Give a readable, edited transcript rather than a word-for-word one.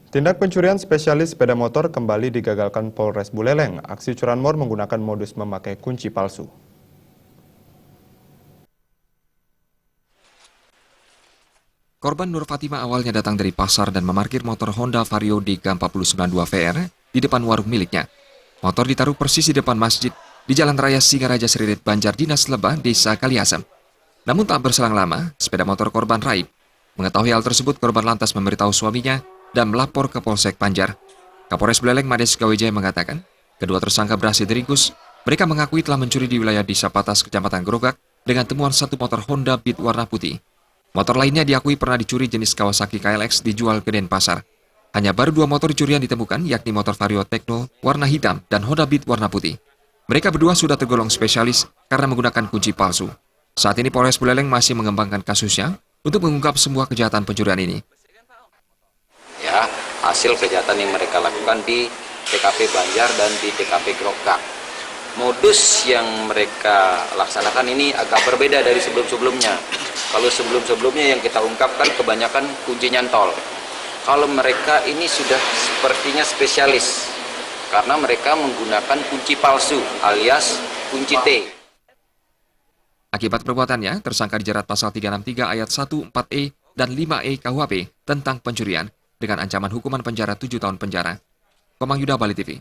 Tindak pencurian spesialis sepeda motor kembali digagalkan Polres Buleleng. Aksi curanmor menggunakan modus memakai kunci palsu. Korban Nur Fatima awalnya datang dari pasar dan memarkir motor Honda Vario di K492VR di depan warung miliknya. Motor ditaruh persis di depan masjid di Jalan Raya Singaraja Seririt Banjar Dinas Lebah, Desa Kaliasem. Namun tak berselang lama, sepeda motor korban raib. Mengetahui hal tersebut, korban lantas memberitahu suaminya dan melapor ke Polsek Banjar. Kapolres Buleleng Mades Gawijaya mengatakan, kedua tersangka berhasil diringkus. Mereka mengakui telah mencuri di wilayah Desa Patas, Kecamatan Grogak dengan temuan satu motor Honda Beat warna putih. Motor lainnya diakui pernah dicuri jenis Kawasaki KLX dijual ke Denpasar. Hanya baru 2 motor curian ditemukan, yakni motor Vario Tekno warna hitam dan Honda Beat warna putih. Mereka berdua sudah tergolong spesialis karena menggunakan kunci palsu. Saat ini Polres Buleleng masih mengembangkan kasusnya untuk mengungkap semua kejahatan pencurian ini. Ya, hasil kejahatan yang mereka lakukan di TKP Banjar dan di TKP Grogak. Modus yang mereka laksanakan ini agak berbeda dari sebelum-sebelumnya. Kalau sebelum-sebelumnya yang kita ungkapkan kebanyakan kunci nyantol. Kalau mereka ini sudah sepertinya spesialis karena mereka menggunakan kunci palsu alias kunci T. Akibat perbuatannya, tersangka dijerat pasal 363 ayat 1, 4E, dan 5E KUHP tentang pencurian dengan ancaman hukuman penjara 7 tahun penjara. Komang Yuda, Bali TV.